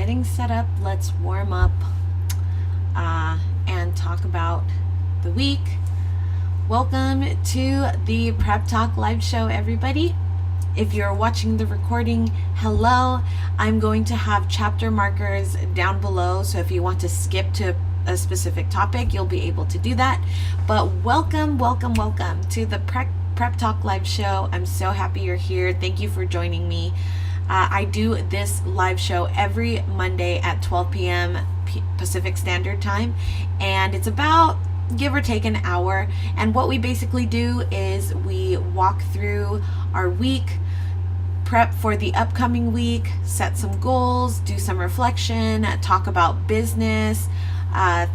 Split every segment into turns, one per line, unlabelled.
getting set up, let's warm up and talk about the week. Welcome to the Prep Talk live show, everybody. If you're watching the recording, hello. I'm going to have chapter markers down below, so if you want to skip to a specific topic, you'll be able to do that. But welcome to the Prep Talk live show. I'm so happy you're here. Thank you for joining me. I do this live show every Monday at 12 p.m. Pacific Standard Time, and it's about give or take an hour. And what we basically do is we walk through our week, prep for the upcoming week, set some goals, do some reflection, talk about business,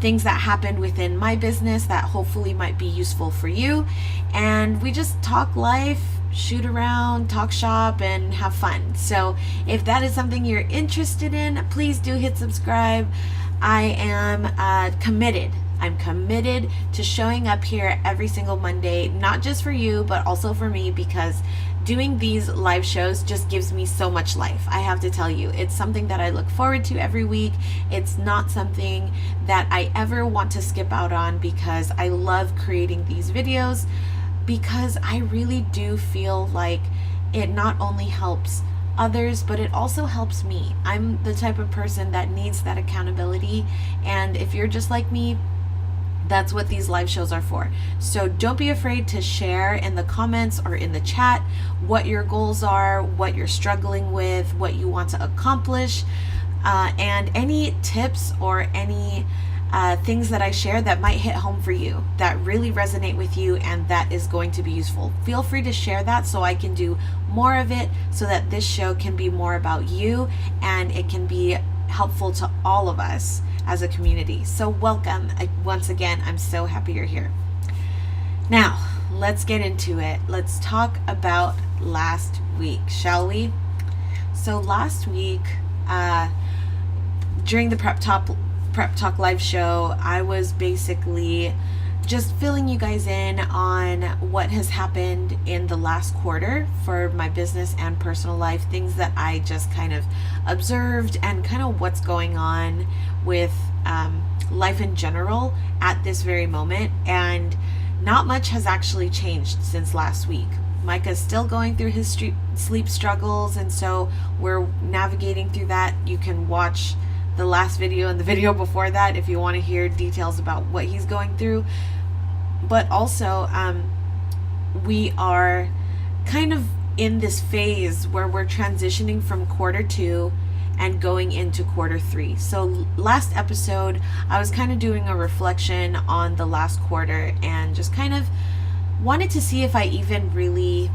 things that happened within my business that hopefully might be useful for you. And we just talk life, shoot around, talk shop, and have fun. So if that is something you're interested in, please do hit subscribe. I am committed. I'm committed to showing up here every single Monday, not just for you, but also for me, because doing these live shows just gives me so much life. I have to tell you, it's something that I look forward to every week. It's not something that I ever want to skip out on, because I love creating these videos, because I really do feel like it not only helps others, but it also helps me. I'm the type of person that needs that accountability, and if you're just like me, that's what these live shows are for. So don't be afraid to share in the comments or in the chat what your goals are, what you're struggling with, what you want to accomplish, and any tips or any things that I share that might hit home for you, that really resonate with you, and that is going to be useful. Feel free to share that so I can do more of it, so that this show can be more about you and it can be helpful to all of us as a community. So welcome. Once again, I'm so happy you're here. Now, let's get into it. Let's talk about last week, shall we? So last week, during the Prep Talk live show, I was basically just filling you guys in on what has happened in the last quarter for my business and personal life, things that I just kind of observed, and kind of what's going on with life in general at this very moment. And not much has actually changed since last week. Micah's still going through his sleep struggles, and so we're navigating through that. You can watch the last video and the video before that if you want to hear details about what he's going through. But also, we are kind of in this phase where we're transitioning from quarter 2 and going into quarter 3. So last episode, I was kind of doing a reflection on the last quarter, and just kind of wanted to see if I even really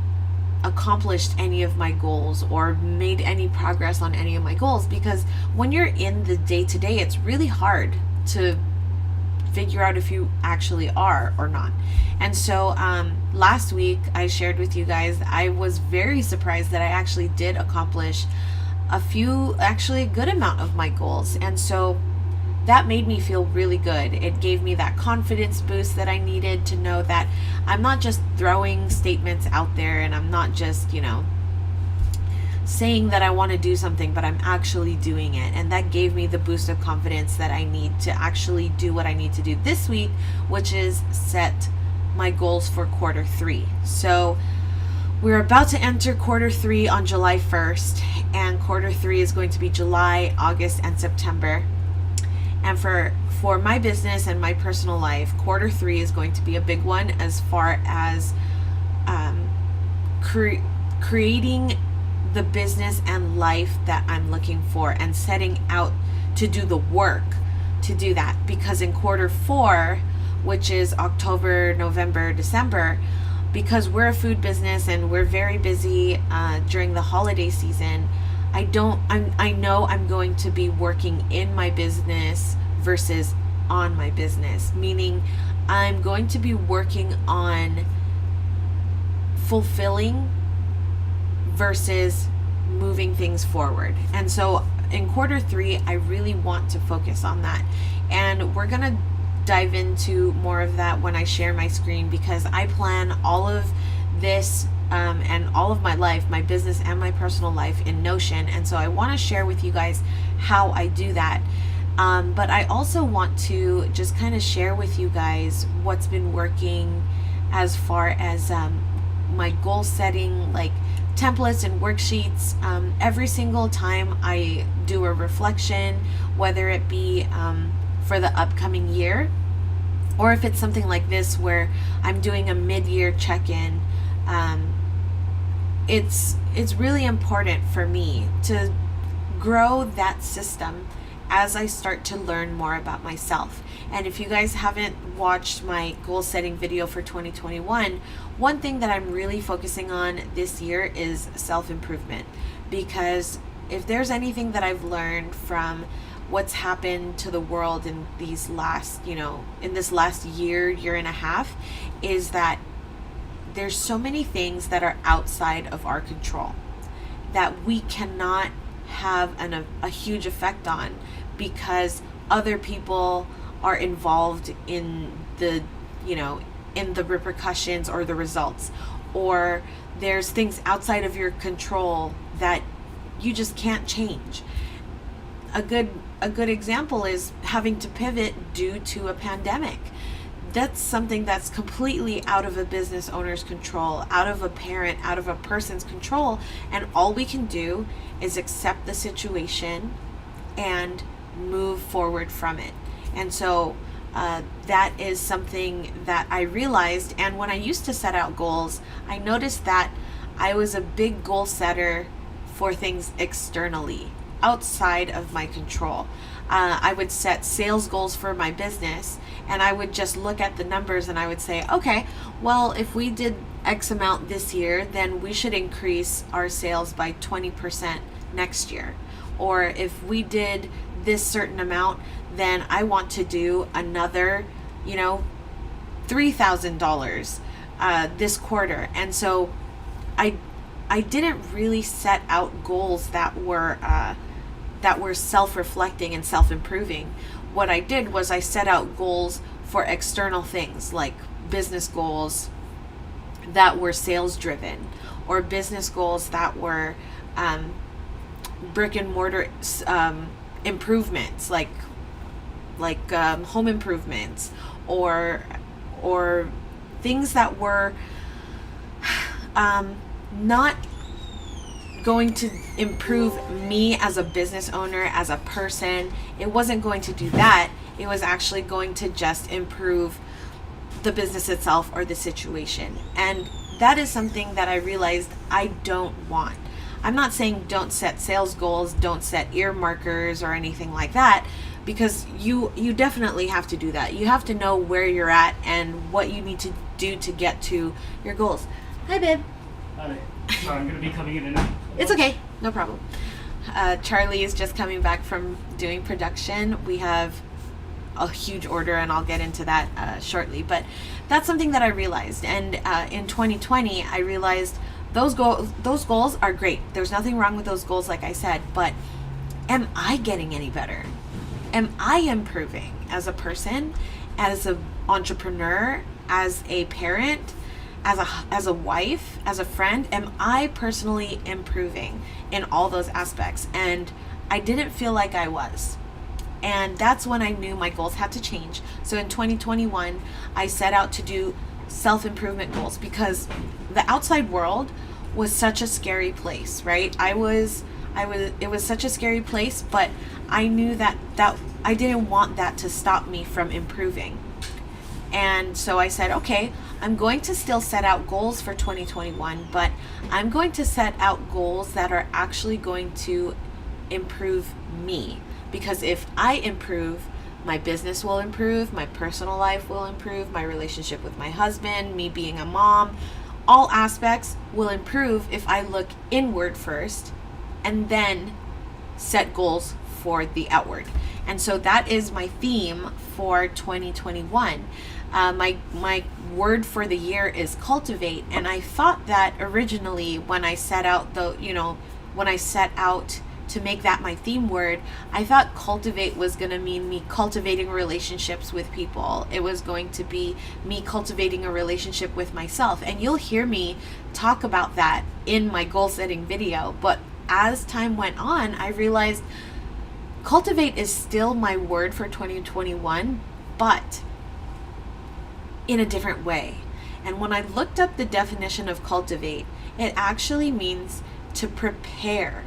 accomplished any of my goals or made any progress on any of my goals, because when you're in the day-to-day, it's really hard to figure out if you actually are or not. And so last week I shared with you guys, I was very surprised that I actually did accomplish a good amount of my goals. And so that made me feel really good. It gave me that confidence boost that I needed to know that I'm not just throwing statements out there, and I'm not just, saying that I want to do something, but I'm actually doing it. And that gave me the boost of confidence that I need to actually do what I need to do this week, which is set my goals for quarter 3. So we're about to enter quarter 3 on July 1st, and quarter 3 is going to be July, August, and September. And for my business and my personal life, quarter 3 is going to be a big one, as far as creating the business and life that I'm looking for, and setting out to do the work to do that. Because in quarter 4, which is October, November, December, because we're a food business and we're very busy during the holiday season, I know I'm going to be working in my business versus on my business, meaning I'm going to be working on fulfilling versus moving things forward. And so in quarter 3, I really want to focus on that. And we're going to dive into more of that when I share my screen, because I plan all of this and all of my life, my business and my personal life, in Notion. And so I want to share with you guys how I do that. But I also want to just kind of share with you guys what's been working as far as my goal setting, like templates and worksheets. Every single time I do a reflection, whether it be for the upcoming year, or if it's something like this where I'm doing a mid-year check-in, it's really important for me to grow that system as I start to learn more about myself. And if you guys haven't watched my goal setting video for 2021, one thing that I'm really focusing on this year is self-improvement, because if there's anything that I've learned from what's happened to the world in these last, in this last year and a half, is that there's so many things that are outside of our control that we cannot have a huge effect on, because other people are involved in the in the repercussions or the results, or there's things outside of your control that you just can't change. A good example is having to pivot due to a pandemic. That's something that's completely out of a business owner's control, out of a parent, out of a person's control, and all we can do is accept the situation and move forward from it. And so that is something that I realized. And when I used to set out goals, I noticed that I was a big goal setter for things externally, outside of my control. I would set sales goals for my business, and I would just look at the numbers and I would say, okay, well, if we did X amount this year, then we should increase our sales by 20% next year. Or if we did this certain amount, then I want to do another, $3,000 this quarter. And so I didn't really set out goals that were self-reflecting and self-improving. What I did was I set out goals for external things, like business goals that were sales driven, or business goals that were brick and mortar improvements, like home improvements, or things that were not going to improve me as a business owner, as a person. It wasn't going to do that. It was actually going to just improve the business itself or the situation. And that is something that I realized I don't want. I'm not saying don't set sales goals, don't set ear markers or anything like that, because you definitely have to do that. You have to know where you're at and what you need to do to get to your goals. Hi, babe.
Hi. Sorry, I'm going to be coming in and out.
It's okay, no problem. Charlie is just coming back from doing production. We have a huge order, and I'll get into that shortly. But that's something that I realized. And in 2020, I realized those goals are great. There's nothing wrong with those goals, like I said. But am I getting any better? Am I improving as a person, as an entrepreneur, as a parent, as a wife, as a friend? Am I personally improving in all those aspects? And I didn't feel like I was. And that's when I knew my goals had to change. So in 2021, I set out to do self-improvement goals, because the outside world was such a scary place, right? It was such a scary place, but I knew that I didn't want that to stop me from improving. And so I said, okay, I'm going to still set out goals for 2021, but I'm going to set out goals that are actually going to improve me. Because if I improve, my business will improve, my personal life will improve, my relationship with my husband, me being a mom, all aspects will improve if I look inward first and then set goals for the outward. And so that is my theme for 2021. My word for the year is cultivate. And I thought that originally when I set out to make that my theme word, I thought cultivate was going to mean me cultivating relationships with people. It was going to be me cultivating a relationship with myself. And you'll hear me talk about that in my goal setting video. But as time went on, I realized cultivate is still my word for 2021, but in a different way. And when I looked up the definition of cultivate, it actually means to prepare.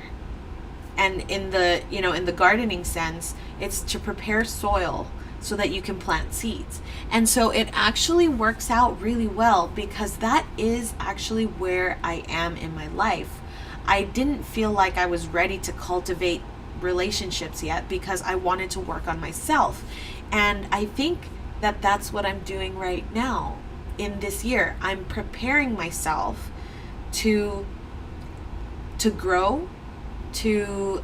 And in the gardening sense, it's to prepare soil so that you can plant seeds. And so it actually works out really well, because that is actually where I am in my life. I didn't feel like I was ready to cultivate relationships yet, because I wanted to work on myself. And I think that that's what I'm doing right now in this year. I'm preparing myself to grow, to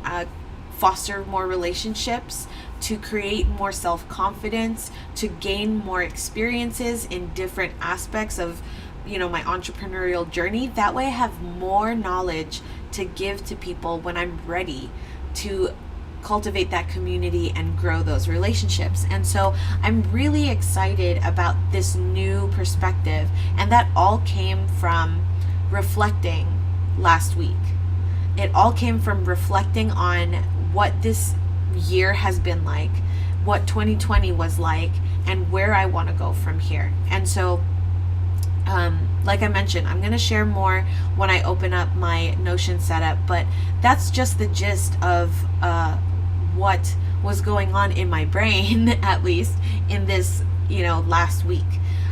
foster more relationships, to create more self-confidence, to gain more experiences in different aspects of, my entrepreneurial journey. That way I have more knowledge to give to people when I'm ready to cultivate that community and grow those relationships. And so I'm really excited about this new perspective. And that all came from reflecting last week. It all came from reflecting on what this year has been like, what 2020 was like, and where I want to go from here. And so, like I mentioned, I'm going to share more when I open up my Notion setup, but that's just the gist of what was going on in my brain, at least in this, last week.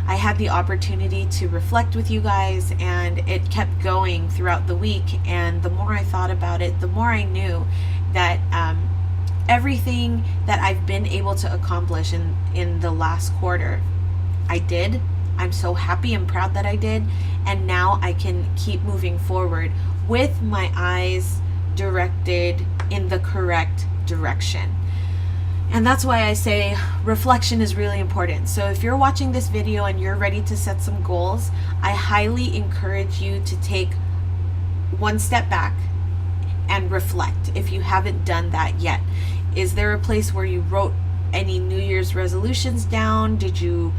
I had the opportunity to reflect with you guys, and it kept going throughout the week. And the more I thought about it, the more I knew that everything that I've been able to accomplish in the last quarter, I did. I'm so happy and proud that I did. And now I can keep moving forward with my eyes directed in the correct direction. And that's why I say reflection is really important. So if you're watching this video and you're ready to set some goals, I highly encourage you to take one step back and reflect if you haven't done that yet. Is there a place where you wrote any New Year's resolutions down? Did you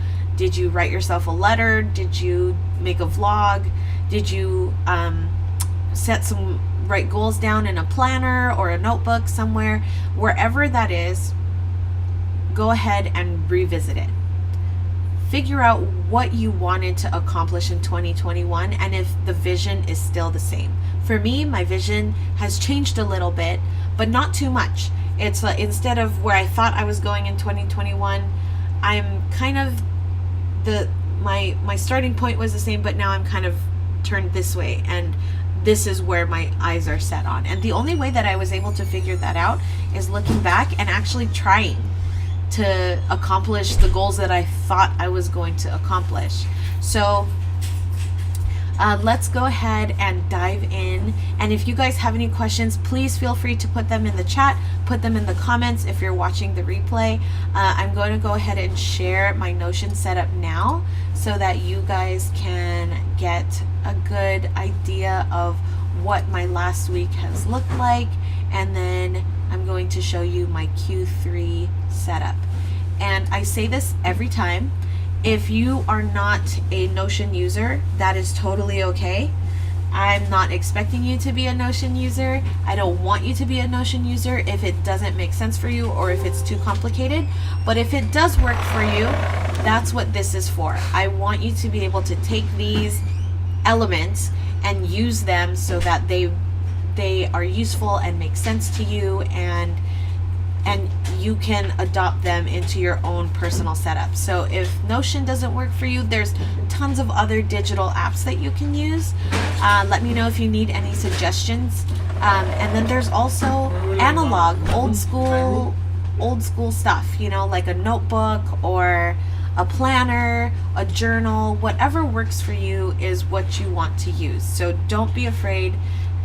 write yourself a letter? Did you make a vlog? Did you write goals down in a planner or a notebook somewhere? Wherever that is, go ahead and revisit it. Figure out what you wanted to accomplish in 2021 and if the vision is still the same. For me, my vision has changed a little bit, but not too much. It's instead of where I thought I was going in 2021, I'm kind of my starting point was the same, but now I'm kind of turned this way, and this is where my eyes are set on. And the only way that I was able to figure that out is looking back and actually trying to accomplish the goals that I thought I was going to accomplish. So let's go ahead and dive in. And if you guys have any questions, please feel free to put them in the chat, put them in the comments if you're watching the replay. I'm going to go ahead and share my Notion setup now so that you guys can get a good idea of what my last week has looked like. And then I'm going to show you my Q3 setup. And I say this every time. If you are not a Notion user, that is totally okay. I'm not expecting you to be a Notion user. I don't want you to be a Notion user if it doesn't make sense for you or if it's too complicated. But if it does work for you, that's what this is for. I want you to be able to take these elements and use them so that they are useful and make sense to you, and you can adopt them into your own personal setup. So if Notion doesn't work for you, there's tons of other digital apps that you can use. Let me know if you need any suggestions. And then there's also analog, old school stuff, like a notebook or a planner, a journal, whatever works for you is what you want to use. So don't be afraid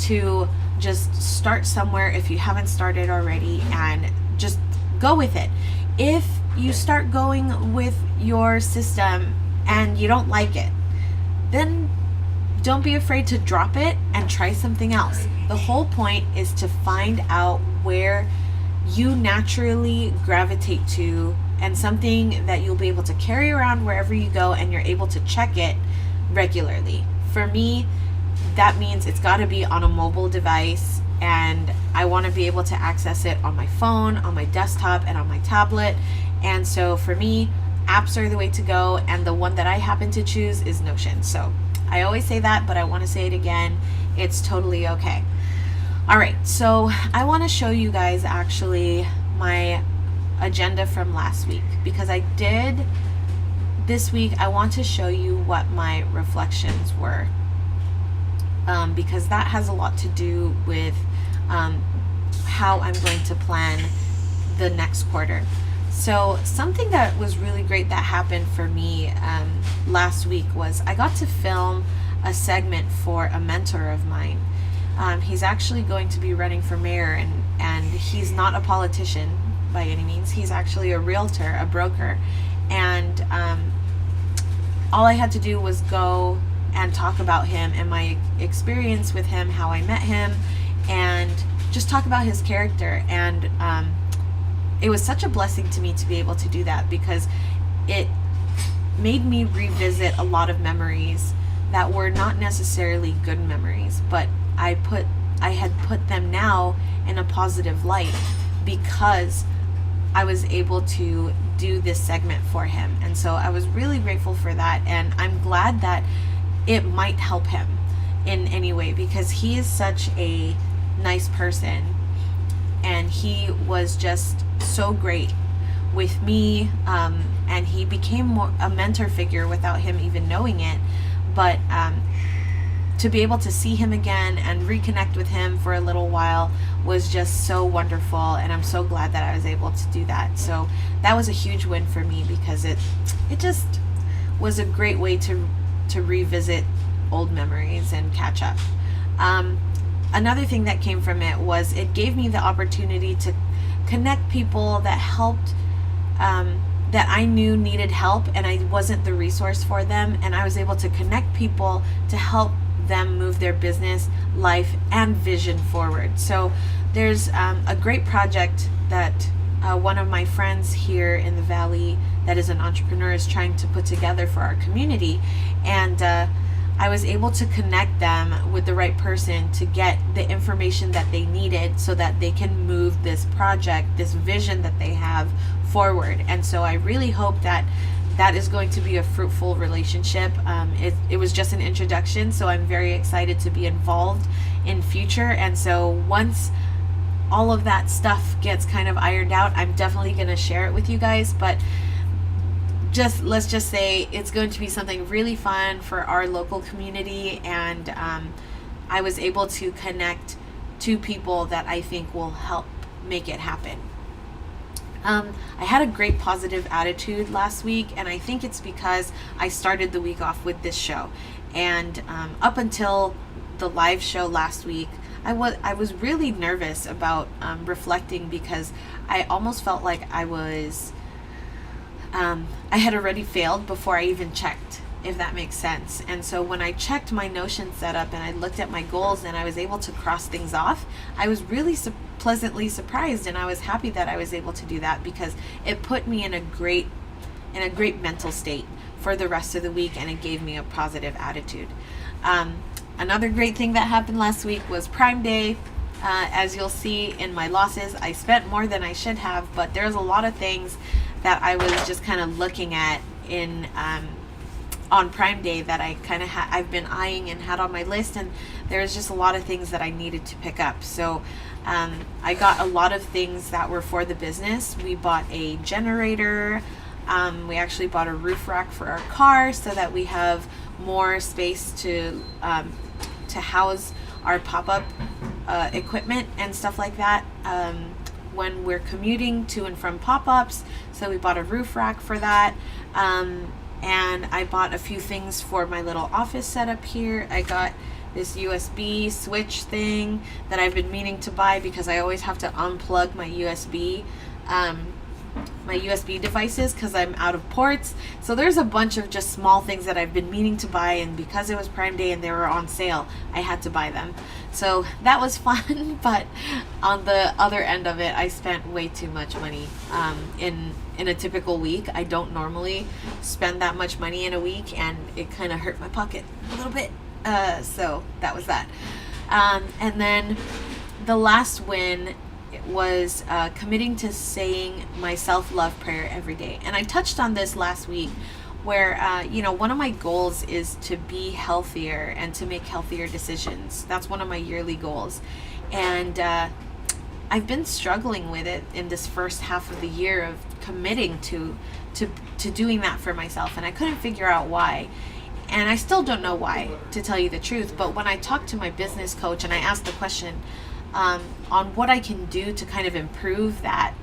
to just start somewhere if you haven't started already, and just go with it. If you start going with your system and you don't like it, then don't be afraid to drop it and try something else. The whole point is to find out where you naturally gravitate to, and something that you'll be able to carry around wherever you go, and you're able to check it regularly. For me, that means it's got to be on a mobile device, and I want to be able to access it on my phone, on my desktop, and on my tablet. And so for me, apps are the way to go, and the one that I happen to choose is Notion. So I always say that, but I want to say it again. It's totally okay. All right, so I want to show you guys actually my agenda from last week, because I did this week. I want to show you what my reflections were, because that has a lot to do with how I'm going to plan the next quarter. So something that was really great that happened for me last week was I got to film a segment for a mentor of mine. He's actually going to be running for mayor, and he's not a politician by any means. He's actually a realtor, a broker. And all I had to do was go and talk about him and my experience with him, how I met him, and just talk about his character. And it was such a blessing to me to be able to do that, because it made me revisit a lot of memories that were not necessarily good memories, but I had put them now in a positive light because I was able to do this segment for him. And so I was really grateful for that, and I'm glad that it might help him in any way, because he is such a nice person, and he was just so great with me, and he became a mentor figure without him even knowing it. But to be able to see him again and reconnect with him for a little while was just so wonderful, and I'm so glad that I was able to do that. So that was a huge win for me, because it just was a great way to revisit old memories and catch up. Another thing that came from it was it gave me the opportunity to connect people that helped, that I knew needed help, and I wasn't the resource for them, and I was able to connect people to help them move their business, life, and vision forward. So there's a great project that one of my friends here in the Valley that is an entrepreneur is trying to put together for our community, and I was able to connect them with the right person to get the information that they needed so that they can move this project, this vision that they have forward. And so I really hope that that is going to be a fruitful relationship. It was just an introduction, so I'm very excited to be involved in future. And so once all of that stuff gets kind of ironed out, I'm definitely going to share it with you guys. But let's just say it's going to be something really fun for our local community, and I was able to connect two people that I think will help make it happen. I had a great positive attitude last week, and I think it's because I started the week off with this show. And up until the live show last week, I was really nervous about reflecting, because I almost felt like I had already failed before I even checked, if that makes sense. And so when I checked my Notion setup and I looked at my goals and I was able to cross things off, I was really pleasantly surprised, and I was happy that I was able to do that, because it put me in a great mental state for the rest of the week, and it gave me a positive attitude. Another great thing that happened last week was Prime Day. As you'll see in my losses, I spent more than I should have, but there's a lot of things that I was just kind of looking at in on Prime Day that I kind of I've been eyeing and had on my list, and there's just a lot of things that I needed to pick up. So I got a lot of things that were for the business. We bought a generator. We actually bought a roof rack for our car so that we have more space to house our pop-up equipment and stuff like that when we're commuting to and from pop-ups. So we bought a roof rack for that. And I bought a few things for my little office setup here. I got this USB switch thing that I've been meaning to buy, because I always have to unplug my USB my USB devices because I'm out of ports. So there's a bunch of just small things that I've been meaning to buy, and because it was Prime Day and they were on sale, I had to buy them. So that was fun, but on the other end of it, I spent way too much money in a typical week. I don't normally spend that much money in a week, and it kind of hurt my pocket a little bit. So that was that. And then the last win was committing to saying my self-love prayer every day. And I touched on this last week where, one of my goals is to be healthier and to make healthier decisions. That's one of my yearly goals. And I've been struggling with it in this first half of the year of committing to doing that for myself. And I couldn't figure out why. And I still don't know why, to tell you the truth. But when I talked to my business coach and I asked the question, on what I can do to kind of improve that.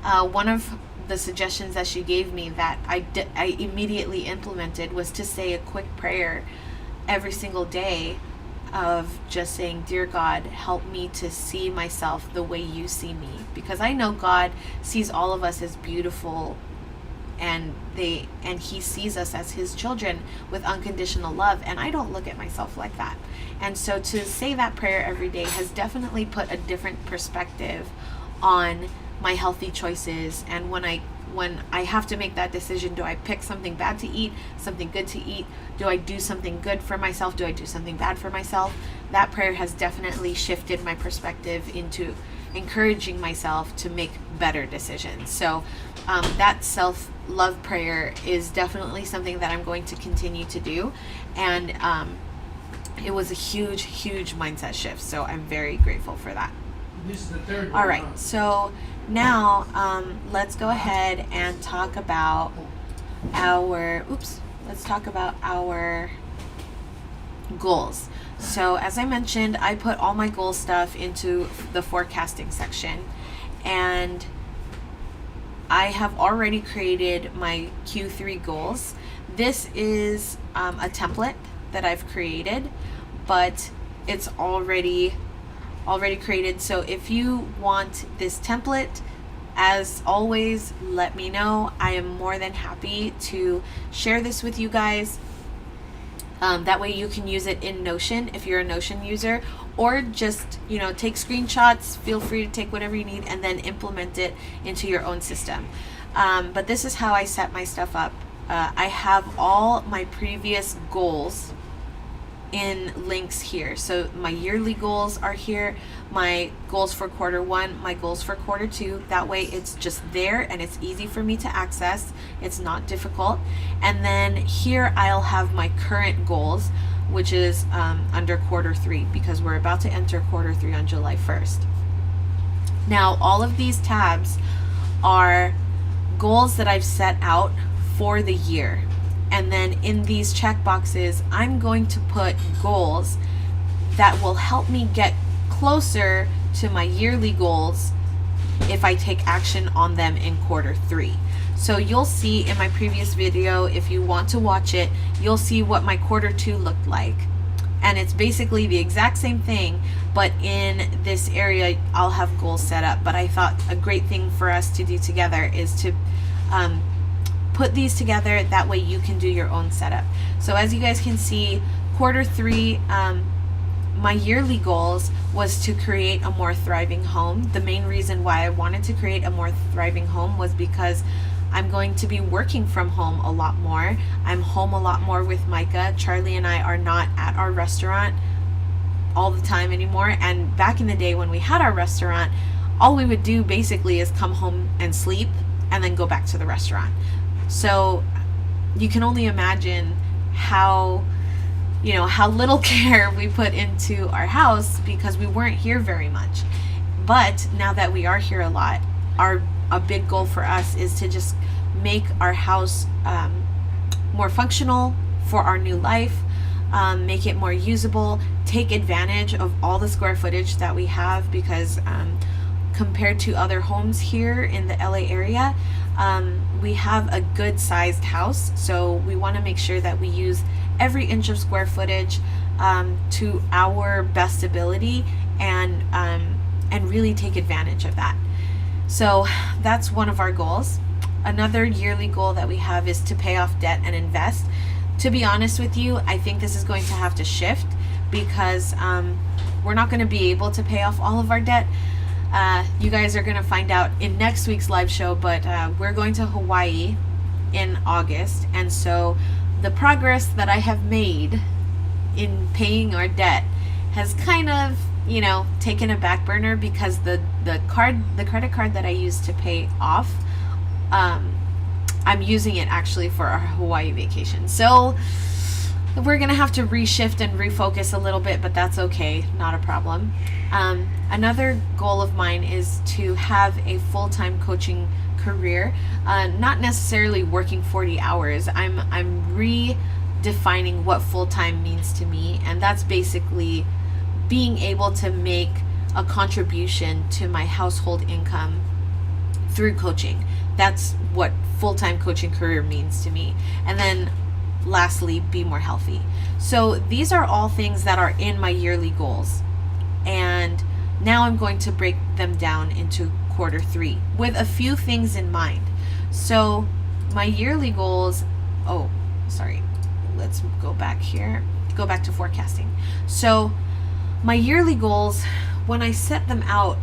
One of the suggestions that she gave me that I immediately implemented was to say a quick prayer every single day of just saying, "Dear God, help me to see myself the way you see me." Because I know God sees all of us as beautiful, and he sees us as his children with unconditional love, and I don't look at myself like that. And so to say that prayer every day has definitely put a different perspective on my healthy choices. And when I have to make that decision, do I pick something bad to eat, something good to eat? Do I do something good for myself? Do I do something bad for myself? That prayer has definitely shifted my perspective into encouraging myself to make better decisions. So that self-love prayer is definitely something that I'm going to continue to do. And it was a huge, huge mindset shift. So I'm very grateful for that.
This is the third one.
All right. So now let's go ahead and talk about our goals. So as I mentioned, I put all my goal stuff into the forecasting section, and I have already created my Q3 goals. This is a template that I've created, but it's already created. So if you want this template, as always, let me know. I am more than happy to share this with you guys. That way you can use it in Notion if you're a Notion user, or just, take screenshots. Feel free to take whatever you need and then implement it into your own system. But this is how I set my stuff up. I have all my previous goals in links here. So my yearly goals are here, my goals for quarter one, my goals for quarter two. That way it's just there and it's easy for me to access. It's not difficult. And then here I'll have my current goals, which is under quarter three, because we're about to enter quarter three on July 1st. Now, all of these tabs are goals that I've set out for the year. And then in these check boxes, I'm going to put goals that will help me get closer to my yearly goals if I take action on them in quarter three. So you'll see in my previous video, if you want to watch it, you'll see what my quarter two looked like. And it's basically the exact same thing, but in this area, I'll have goals set up. But I thought a great thing for us to do together is to put these together. That way you can do your own setup. So as you guys can see, quarter three, my yearly goals was to create a more thriving home. The main reason why I wanted to create a more thriving home was because I'm going to be working from home a lot more. I'm home a lot more with Micah. Charlie and I are not at our restaurant all the time anymore. And back in the day when we had our restaurant, all we would do basically is come home and sleep and then go back to the restaurant. So you can only imagine how little care we put into our house because we weren't here very much. But now that we are here a lot, a big goal for us is to just make our house more functional for our new life, make it more usable, take advantage of all the square footage that we have, because compared to other homes here in the LA area, we have a good sized house. So we want to make sure that we use every inch of square footage to our best ability and really take advantage of that. So that's one of our goals. Another yearly goal that we have is to pay off debt and invest. To be honest with you, I think this is going to have to shift because we're not going to be able to pay off all of our debt. You guys are going to find out in next week's live show, but we're going to Hawaii in August. And so the progress that I have made in paying our debt has kind of, taken a back burner because the credit card that I used to pay off, I'm using it actually for our Hawaii vacation. So we're going to have to reshift and refocus a little bit, but that's okay. Not a problem. Another goal of mine is to have a full-time coaching career, not necessarily working 40 hours. I'm redefining what full-time means to me, and that's basically being able to make a contribution to my household income through coaching. That's what full-time coaching career means to me. And then lastly, be more healthy. So these are all things that are in my yearly goals. And now I'm going to break them down into quarter 3 with a few things in mind. So my yearly goals, let's go back here. Go back to forecasting. So my yearly goals, when I set them out,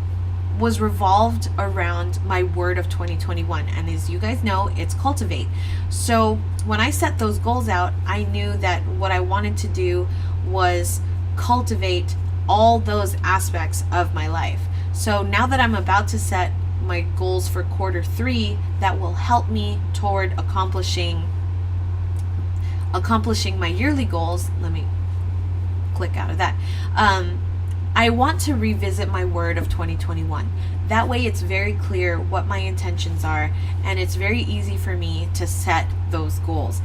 was revolved around my word of 2021. And as you guys know, it's cultivate. So when I set those goals out, I knew that what I wanted to do was cultivate all those aspects of my life. So now that I'm about to set my goals for quarter 3, that will help me toward accomplishing my yearly goals. Let me click out of that. I want to revisit my word of 2021. That way it's very clear what my intentions are, and it's very easy for me to set those goals.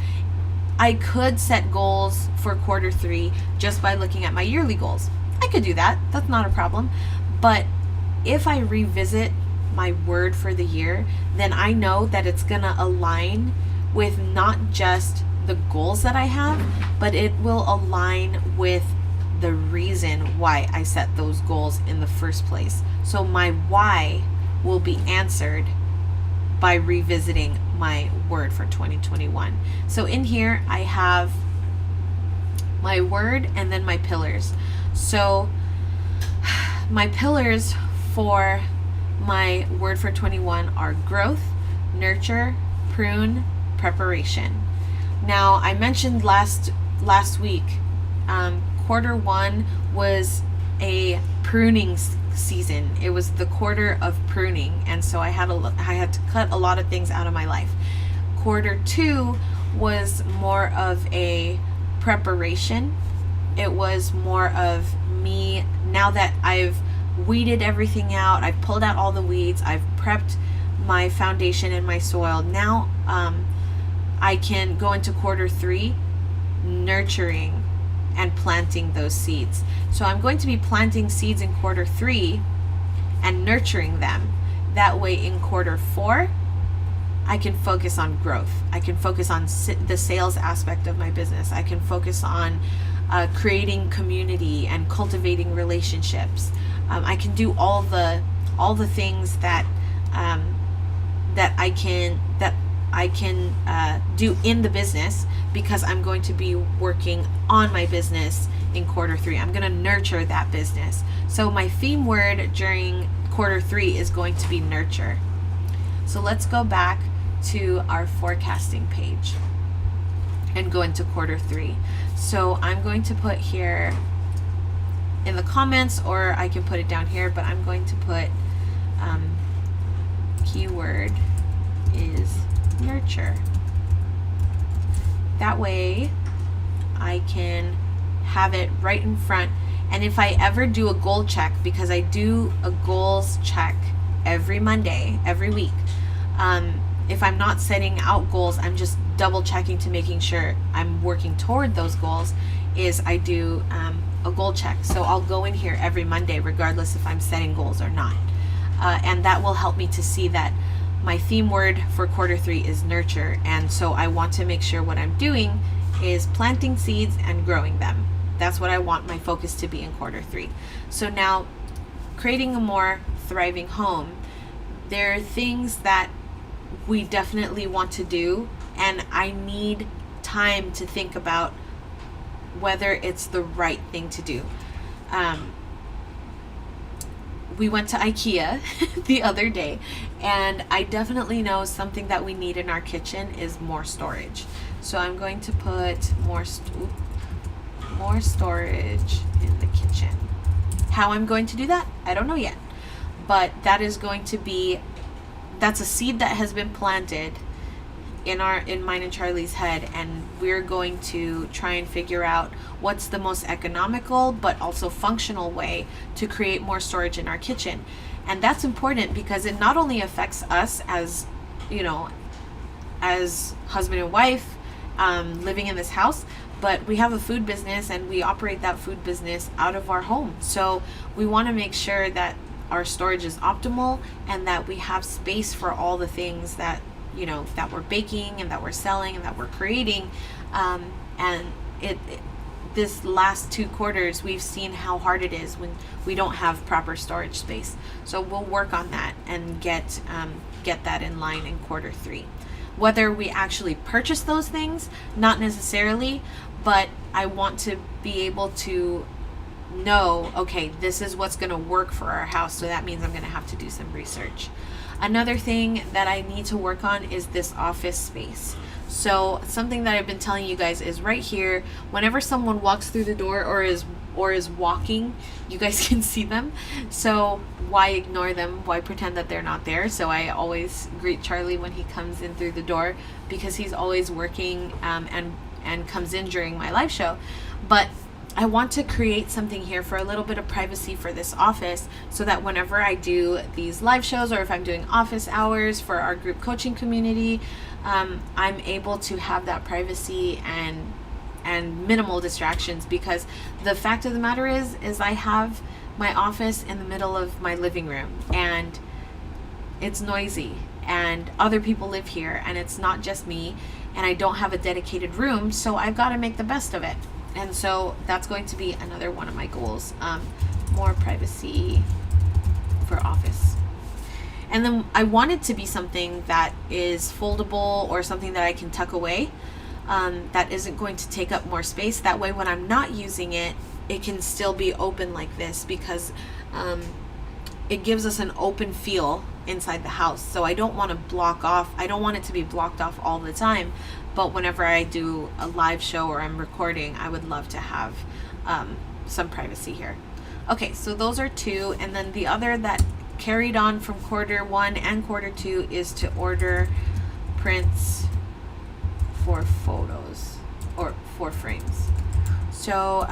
I could set goals for quarter 3 just by looking at my yearly goals. I could do that. That's not a problem. But if I revisit my word for the year, then I know that it's going to align with not just the goals that I have, but it will align with the reason why I set those goals in the first place. So my why will be answered by revisiting my word for 2021. So in here I have my word and then my pillars. So my pillars for my word for 21 are growth, nurture, prune, preparation. Now I mentioned last week, quarter 1 was a pruning season. It was the quarter of pruning, and so I had to cut a lot of things out of my life. Quarter 2 was more of a preparation. It was more of me, now that I've weeded everything out, I've pulled out all the weeds, I've prepped my foundation and my soil. Now I can go into quarter 3 nurturing and planting those seeds. So I'm going to be planting seeds in quarter 3 and nurturing them. That way in quarter 4, I can focus on growth. I can focus on the sales aspect of my business. I can focus on creating community and cultivating relationships. I can do all the things that I can do in the business, because I'm going to be working on my business in quarter 3. I'm going to nurture that business. So my theme word during quarter 3 is going to be nurture. So let's go back to our forecasting page and go into quarter 3. So I'm going to put here in the comments, or I can put it down here, but I'm going to put keyword is nurture. That way I can have it right in front. And if I ever do a goal check, because I do a goals check every Monday, every week, if I'm not setting out goals, I'm just double checking to making sure I'm working toward those goals, is I do a goal check. So I'll go in here every Monday regardless if I'm setting goals or not. And that will help me to see that my theme word for quarter 3 is nurture. And so I want to make sure what I'm doing is planting seeds and growing them. That's what I want my focus to be in quarter 3. So now, creating a more thriving home, there are things that we definitely want to do, and I need time to think about whether it's the right thing to do. We went to IKEA the other day, and I definitely know something that we need in our kitchen is more storage. So I'm going to put more storage in the kitchen. How I'm going to do that, I don't know yet. But that is going to be, that's a seed that has been planted in mine and Charlie's head, and we're going to try and figure out what's the most economical but also functional way to create more storage in our kitchen. And that's important because it not only affects us as, you know, as husband and wife living in this house, but we have a food business and we operate that food business out of our home. So we want to make sure that our storage is optimal and that we have space for all the things that, you know, that we're baking and that we're selling and that we're creating. And this last 2 quarters, we've seen how hard it is when we don't have proper storage space. So we'll work on that and get that in line in quarter 3. Whether we actually purchase those things, not necessarily, but I want to be able to know, okay, this is what's going to work for our house. So that means I'm going to have to do some research. Another thing that I need to work on is this office space. So something that I've been telling you guys is right here, whenever someone walks through the door or is walking, you guys can see them. So why ignore them? Why pretend that they're not there? So I always greet Charlie when he comes in through the door because he's always working and comes in during my live show. But I want to create something here for a little bit of privacy for this office so that whenever I do these live shows or if I'm doing office hours for our group coaching community, I'm able to have that privacy and minimal distractions, because the fact of the matter is I have my office in the middle of my living room and it's noisy and other people live here and it's not just me and I don't have a dedicated room, so I've got to make the best of it. And so that's going to be another one of my goals, more privacy for office. And then I want it to be something that is foldable or something that I can tuck away, that isn't going to take up more space. That way when I'm not using it, it can still be open like this, because it gives us an open feel inside the house. So I don't want to block off, I don't want it to be blocked off all the time. But whenever I do a live show or I'm recording, I would love to have some privacy here. Okay, so those are 2. And then the other that carried on from quarter 1 and quarter 2 is to order prints for photos or for frames. So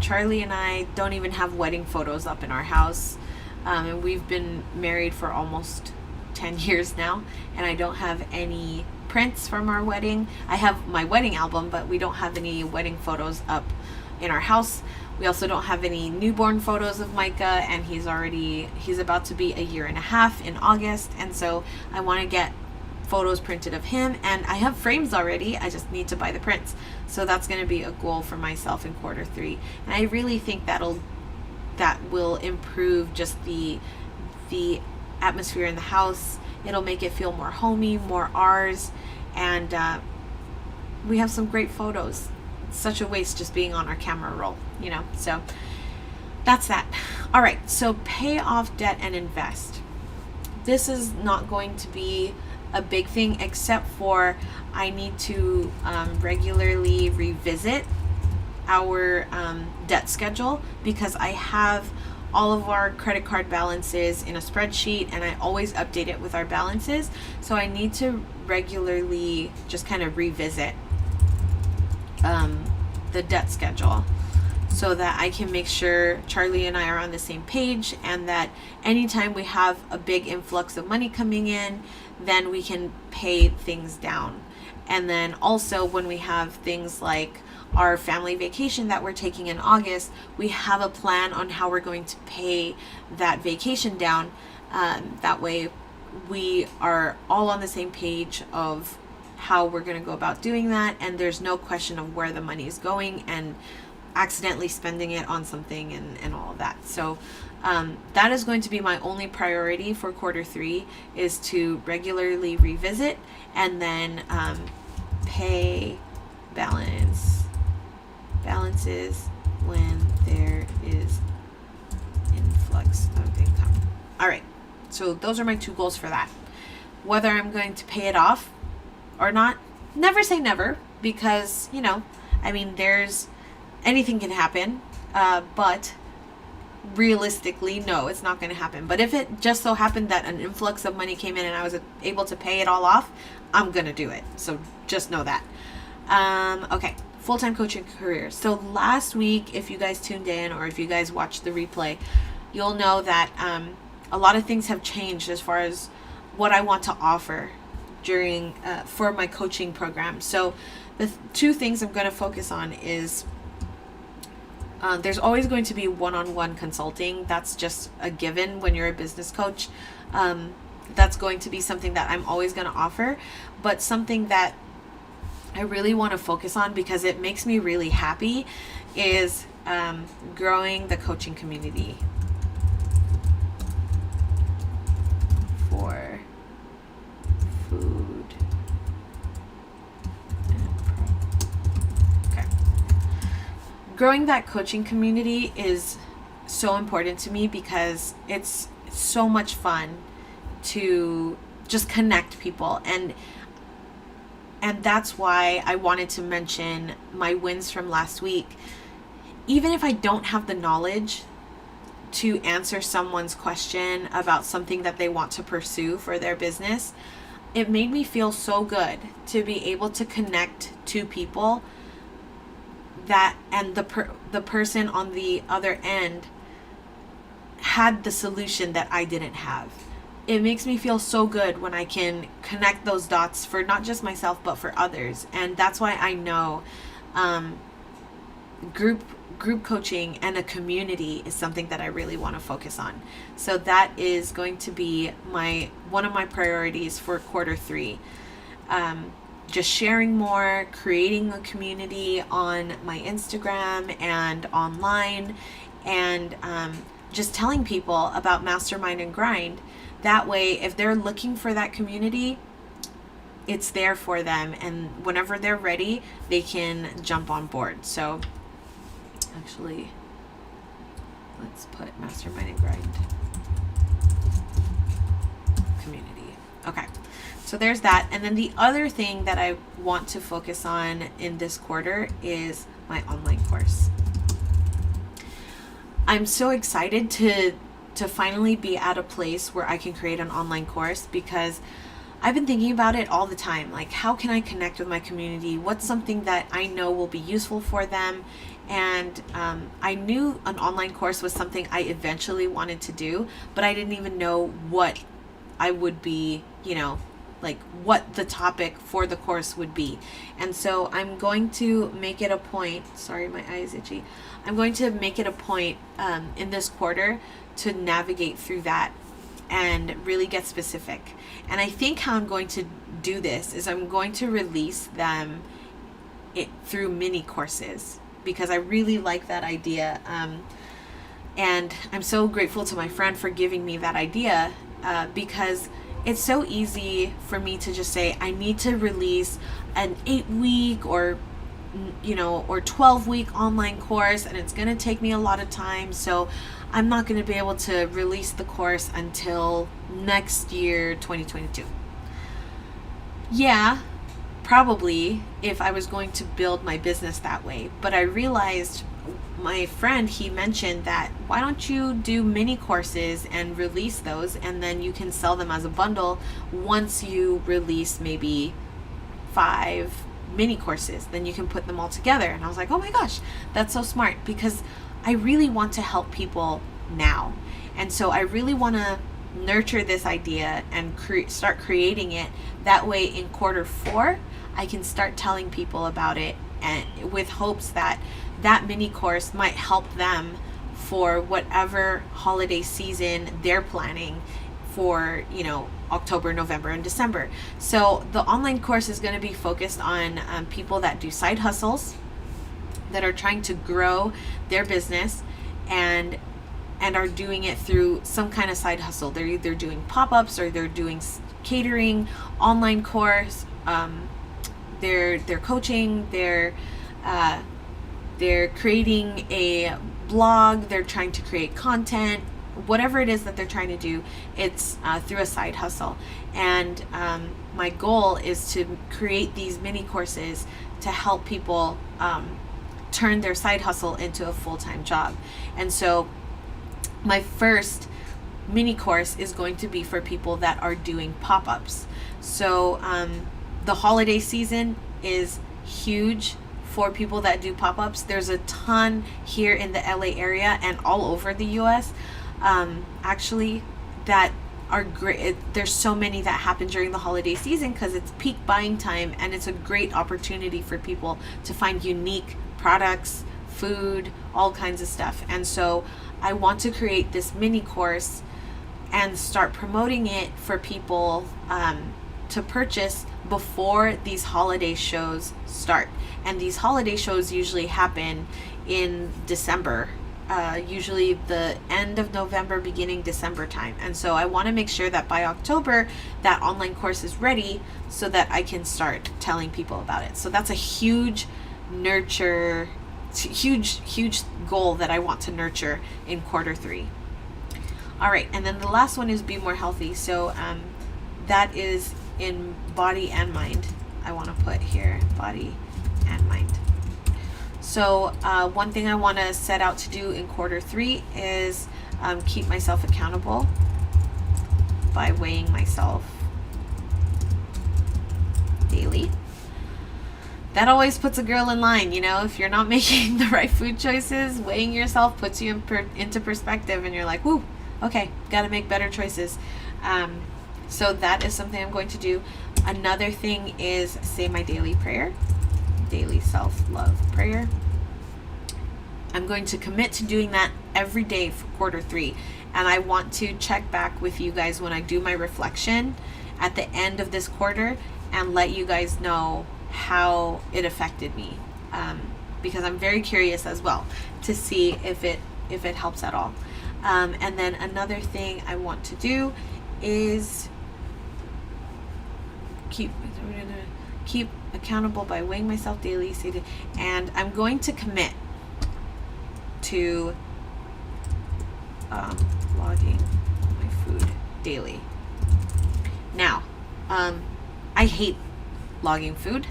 Charlie and I don't even have wedding photos up in our house. And we've been married for almost 10 years now, and I don't have any prints from our wedding. I have my wedding album, but we don't have any wedding photos up in our house. We also don't have any newborn photos of Micah, and he's about to be 1.5 years in August, and so I want to get photos printed of him, and I have frames already. I just need to buy the prints. So that's going to be a goal for myself in quarter 3, and I really think that will improve just the atmosphere in the house. It'll make it feel more homey, more ours, and we have some great photos. It's such a waste just being on our camera roll, you know. So that's that. All right, so pay off debt and invest. This is not going to be a big thing, except for I need to regularly revisit our debt schedule, because I have all of our credit card balances in a spreadsheet and I always update it with our balances. So I need to regularly just kind of revisit the debt schedule so that I can make sure Charlie and I are on the same page, and that anytime we have a big influx of money coming in, then we can pay things down. And then also when we have things like our family vacation that we're taking in August, we have a plan on how we're going to pay that vacation down. That way we are all on the same page of how we're going to go about doing that, and there's no question of where the money is going, and accidentally spending it on something and all of that. So that is going to be my only priority for quarter 3, is to regularly revisit and then pay balances when there is influx of income. All right, so those are my 2 goals for that. Whether I'm going to pay it off or not, never say never, because there's anything can happen, but realistically, no, it's not going to happen. But if it just so happened that an influx of money came in and I was able to pay it all off, I'm going to do it. So just know that. Okay, full-time coaching career. So last week, if you guys tuned in or if you guys watched the replay, you'll know that a lot of things have changed as far as what I want to offer during for my coaching program. So the 2 things I'm going to focus on is there's always going to be one-on-one consulting. That's just a given when you're a business coach. That's going to be something that I'm always going to offer, but something that I really want to focus on because it makes me really happy is growing the coaching community for food and okay. Growing that coaching community is so important to me because it's so much fun to just connect people, and that's why I wanted to mention my wins from last week. Even if I don't have the knowledge to answer someone's question about something that they want to pursue for their business, it made me feel so good to be able to connect to people that, and the person on the other end had the solution that I didn't have. It makes me feel so good when I can connect those dots for not just myself but for others. And that's why I know group coaching and a community is something that I really want to focus on. So that is going to be one of my priorities for quarter 3. Just sharing more, creating a community on my Instagram and online, and just telling people about Mastermind and Grind. That way, if they're looking for that community, it's there for them, and whenever they're ready, they can jump on board. So actually, let's put Mastermind and Grind community. Okay, so there's that. And then the other thing that I want to focus on in this quarter is my online course. I'm so excited to finally be at a place where I can create an online course, because I've been thinking about it all the time. Like, how can I connect with my community? What's something that I know will be useful for them? And I knew an online course was something I eventually wanted to do, but I didn't even know what I would be, like what the topic for the course would be. And so I'm going to make it a point, sorry, my eye is itchy. I'm going to make it a point in this quarter to navigate through that and really get specific. And I think how I'm going to do this is I'm going to release them through mini courses, because I really like that idea. And I'm so grateful to my friend for giving me that idea, because it's so easy for me to just say, I need to release an 8-week or 12-week online course, and it's going to take me a lot of time. So I'm not going to be able to release the course until next year, 2022. Yeah, probably if I was going to build my business that way. But I realized, my friend, he mentioned that why don't you do mini courses and release those, and then you can sell them as a bundle once you release maybe 5 mini courses. Then you can put them all together. And I was like, oh my gosh, that's so smart, because I really want to help people now. And so I really want to nurture this idea and start creating it. That way in quarter 4, I can start telling people about it, and with hopes that that mini course might help them for whatever holiday season they're planning for, October, November, and December. So the online course is going to be focused on people that do side hustles, that are trying to grow their business and are doing it through some kind of side hustle. They're either doing pop-ups or they're doing catering, online course, they're coaching, they're creating a blog, they're trying to create content, whatever it is that they're trying to do, it's through a side hustle. And my goal is to create these mini courses to help people turn their side hustle into a full-time job. And so my first mini course is going to be for people that are doing pop-ups. So the holiday season is huge for people that do pop-ups. There's a ton here in the LA area and all over the US actually that are great. There's so many that happen during the holiday season because it's peak buying time, and it's a great opportunity for people to find unique products, food, all kinds of stuff. And so I want to create this mini course and start promoting it for people to purchase before these holiday shows start. And these holiday shows usually happen in December, usually the end of November, beginning December time. And so I want to make sure that by October that online course is ready so that I can start telling people about it. So that's a huge huge goal that I want to nurture in Q3. All right, and then the last one is be more healthy. So that is in body and mind. I want to put here body and mind. So one thing I want to set out to do in Q3 is keep myself accountable by weighing myself daily. That always puts a girl in line, you know. If you're not making the right food choices, weighing yourself puts you into perspective, and you're like, whoo, okay, got to make better choices. So that is something I'm going to do. Another thing is say my daily prayer, daily self-love prayer. I'm going to commit to doing that every day for Q3. And I want to check back with you guys when I do my reflection at the end of this quarter and let you guys know how it affected me, because I'm very curious as well to see if it helps at all. And then another thing I want to do is keep accountable by weighing myself daily, and I'm going to commit to logging my food daily. Now, I hate logging food,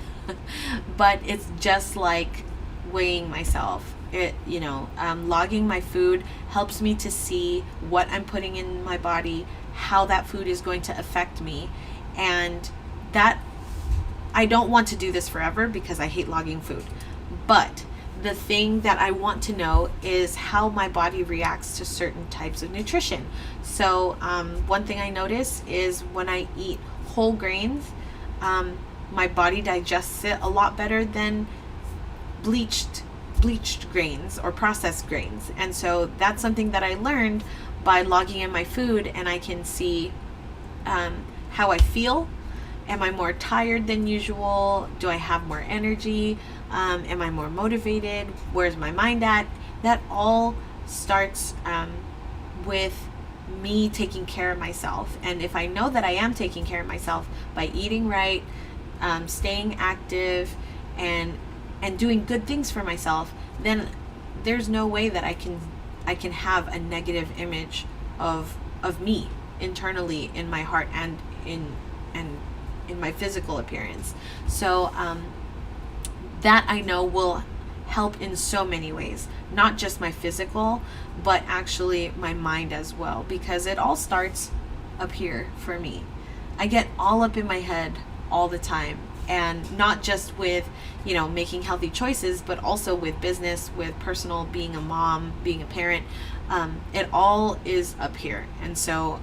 but it's just like weighing myself. Logging my food helps me to see what I'm putting in my body, how that food is going to affect me, and that I don't want to do this forever because I hate logging food. But the thing that I want to know is how my body reacts to certain types of nutrition. So one thing I notice is when I eat whole grains, my body digests it a lot better than bleached grains or processed grains. And so that's something that I learned by logging in my food, and I can see how I feel. Am I more tired than usual? Do I have more energy? Am I more motivated? Where's my mind at? That all starts with me taking care of myself. And if I know that I am taking care of myself by eating right, staying active, and doing good things for myself, then there's no way that I can have a negative image of me internally in my heart and in my physical appearance. So that I know will help in so many ways, not just my physical, but actually my mind as well, because it all starts up here for me. I get all up in my head all the time, and not just with making healthy choices, but also with business, with personal, being a mom, being a parent. It all is up here, and so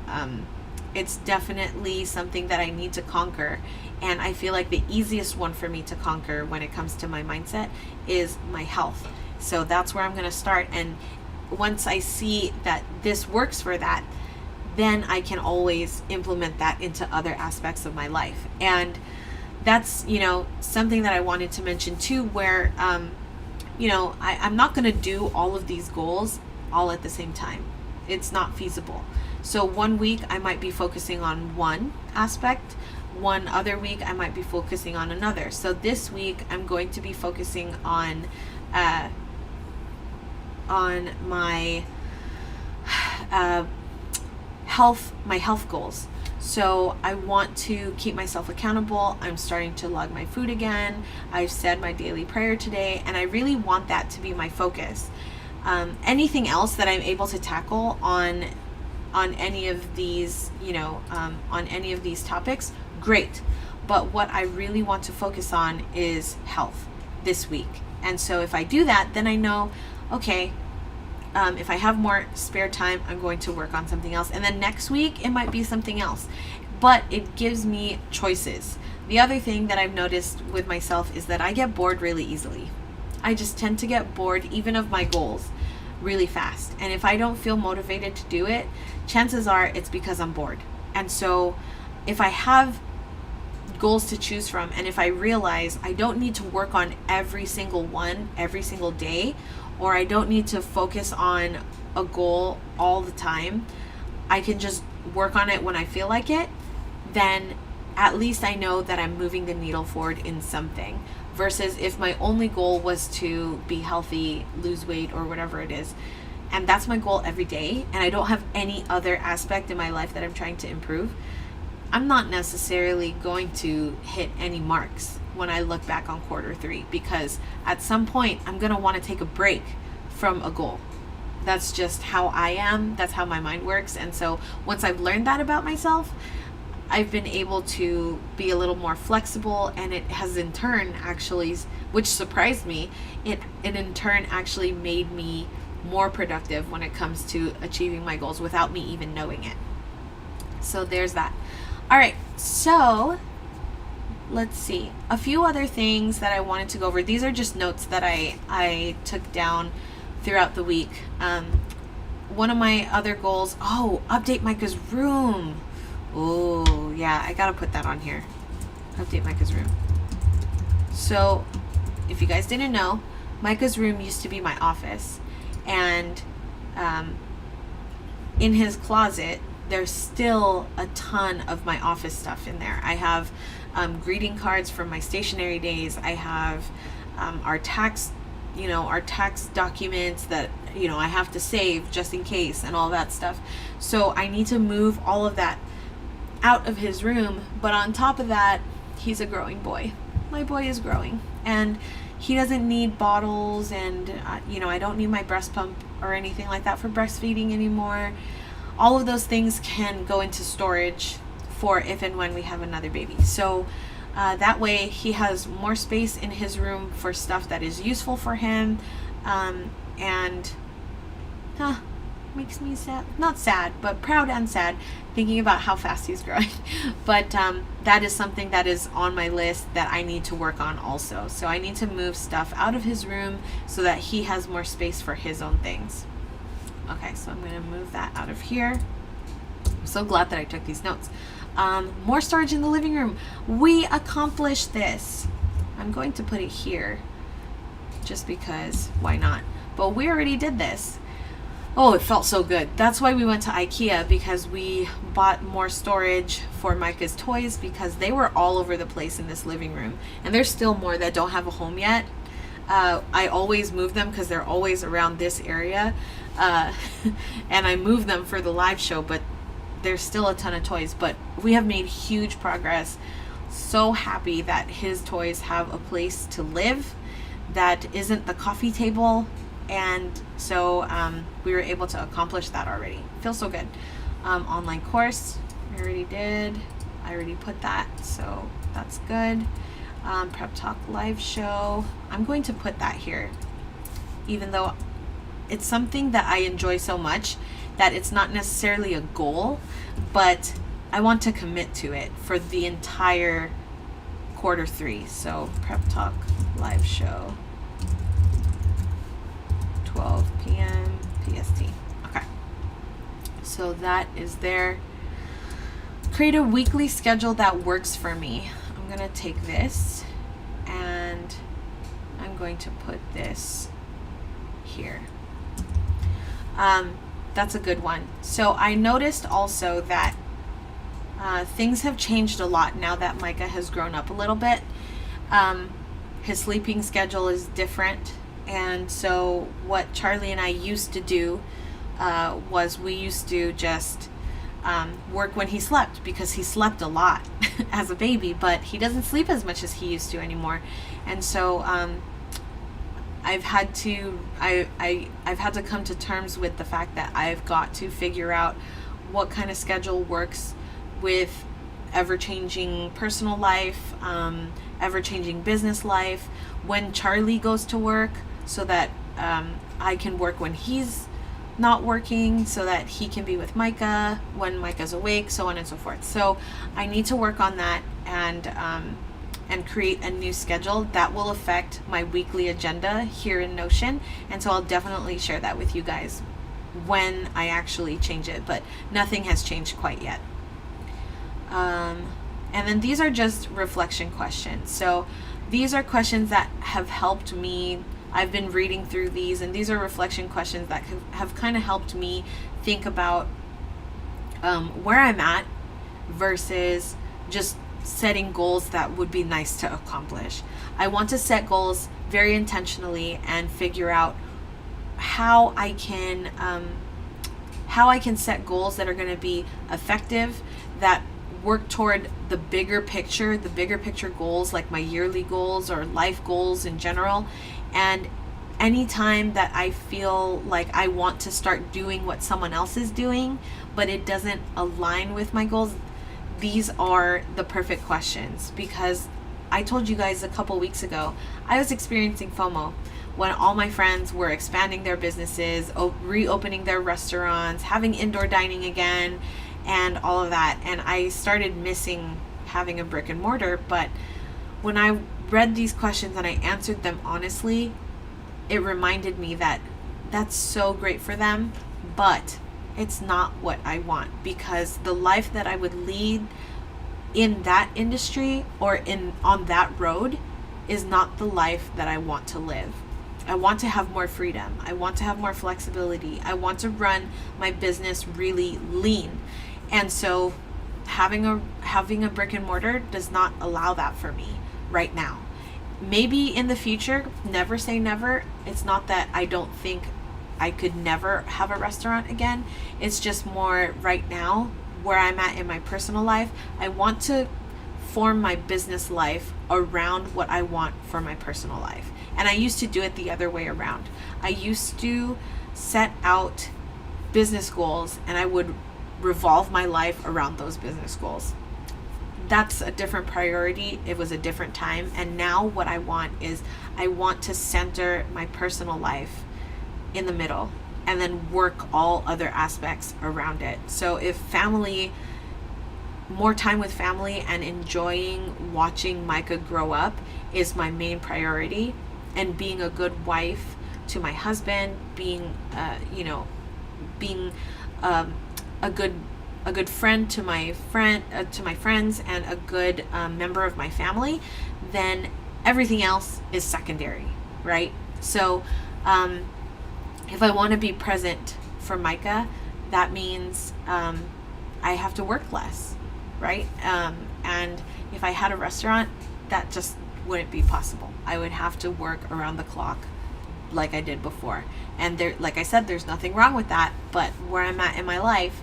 it's definitely something that I need to conquer. And I feel like the easiest one for me to conquer when it comes to my mindset is my health. So that's where I'm going to start. And once I see that this works for that, then I can always implement that into other aspects of my life. And that's, something that I wanted to mention too, where I'm not going to do all of these goals all at the same time. It's not feasible. So one week I might be focusing on one aspect. One other week I might be focusing on another. So this week I'm going to be focusing on my health goals. So I want to keep myself accountable. I'm starting to log my food again. I've said my daily prayer today, and I really want that to be my focus. Anything else that I'm able to tackle on any of these, on any of these topics, great. But what I really want to focus on is health this week. And so if I do that, then I know, okay, if I have more spare time, I'm going to work on something else. And then next week, it might be something else. But it gives me choices. The other thing that I've noticed with myself is that I get bored really easily. I just tend to get bored even of my goals really fast. And if I don't feel motivated to do it, chances are it's because I'm bored. And so if I have goals to choose from, and if I realize I don't need to work on every single one every single day, or I don't need to focus on a goal all the time, I can just work on it when I feel like it, then at least I know that I'm moving the needle forward in something. Versus if my only goal was to be healthy, lose weight, or whatever it is, and that's my goal every day, and I don't have any other aspect in my life that I'm trying to improve, I'm not necessarily going to hit any marks when I look back on quarter 3, because at some point I'm going to want to take a break from a goal. That's just how I am. That's how my mind works. And so once I've learned that about myself, I've been able to be a little more flexible, and it has in turn actually, which surprised me, it in turn actually made me more productive when it comes to achieving my goals without me even knowing it. So there's that. All right, so let's see. A few other things that I wanted to go over. These are just notes that I took down throughout the week. One of my other goals, update Micah's room. Oh, yeah, I gotta put that on here. Update Micah's room. So, if you guys didn't know, Micah's room used to be my office. And in his closet, there's still a ton of my office stuff in there. I have greeting cards from my stationery days. I have our tax documents that, I have to save just in case and all that stuff. So I need to move all of that out of his room. But on top of that, he's a growing boy. My boy is growing, and he doesn't need bottles, and I don't need my breast pump or anything like that for breastfeeding anymore. All of those things can go into storage for if and when we have another baby. So that way he has more space in his room for stuff that is useful for him, and makes me sad, not sad, but proud and sad, thinking about how fast he's growing. But that is something that is on my list that I need to work on also. So I need to move stuff out of his room so that he has more space for his own things. Okay, so I'm going to move that out of here. I'm so glad that I took these notes. More storage in the living room. We accomplished this. I'm going to put it here just because, why not? But we already did this. Oh, it felt so good. That's why we went to IKEA, because we bought more storage for Micah's toys, because they were all over the place in this living room. And there's still more that don't have a home yet. I always move them because they're always around this area. And I move them for the live show, but there's still a ton of toys. But we have made huge progress. So happy that his toys have a place to live that isn't the coffee table. And so we were able to accomplish that already. Feels so good. Online course, we already did. I already put that, so that's good. Prep Talk live show. I'm going to put that here, even though it's something that I enjoy so much that it's not necessarily a goal, but I want to commit to it for the entire quarter 3. So Prep Talk live show. 12 p.m. PST. Okay. So that is there. Create a weekly schedule that works for me. I'm going to take this and I'm going to put this here. That's a good one. So I noticed also that things have changed a lot now that Micah has grown up a little bit. His sleeping schedule is different. And so what Charlie and I used to do was we used to just work when he slept, because he slept a lot as a baby, but he doesn't sleep as much as he used to anymore. And so I've had to come to terms with the fact that I've got to figure out what kind of schedule works with ever-changing personal life, ever-changing business life, when Charlie goes to work, so that I can work when he's not working, so that he can be with Micah when Micah's awake, so on and so forth. So I need to work on that and create a new schedule that will affect my weekly agenda here in Notion. And so I'll definitely share that with you guys when I actually change it, but nothing has changed quite yet. And then these are just reflection questions. So these are questions that have helped me. I've been reading through these, and these are reflection questions that have kind of helped me think about where I'm at versus just setting goals that would be nice to accomplish. I want to set goals very intentionally and figure out how I can set goals that are going to be effective, that work toward the bigger picture goals, like my yearly goals or life goals in general. And anytime that I feel like I want to start doing what someone else is doing, but it doesn't align with my goals, these are the perfect questions. Because I told you guys a couple weeks ago, I was experiencing FOMO when all my friends were expanding their businesses, reopening their restaurants, having indoor dining again, and all of that. And I started missing having a brick and mortar. But when I read these questions and I answered them honestly, it reminded me that that's so great for them, but it's not what I want, because the life that I would lead in that industry or on that road is not the life that I want to live. I want to have more freedom. I want to have more flexibility. I want to run my business really lean. And so having a brick and mortar does not allow that for me right now. Maybe in the future, never say never. It's not that I don't think I could never have a restaurant again. It's just more right now where I'm at in my personal life. I want to form my business life around what I want for my personal life. And I used to do it the other way around. I used to set out business goals and I would revolve my life around those business goals. That's a different priority. It was a different time. And now what I want is I want to center my personal life in the middle and then work all other aspects around it. So if more time with family and enjoying watching Micah grow up is my main priority, and being a good wife to my husband, being a good friend to my friends, and a good member of my family, then everything else is secondary, right? So if I want to be present for Micah, that means I have to work less, right? And if I had a restaurant, that just wouldn't be possible. I would have to work around the clock like I did before. And there, like I said, there's nothing wrong with that, but where I'm at in my life,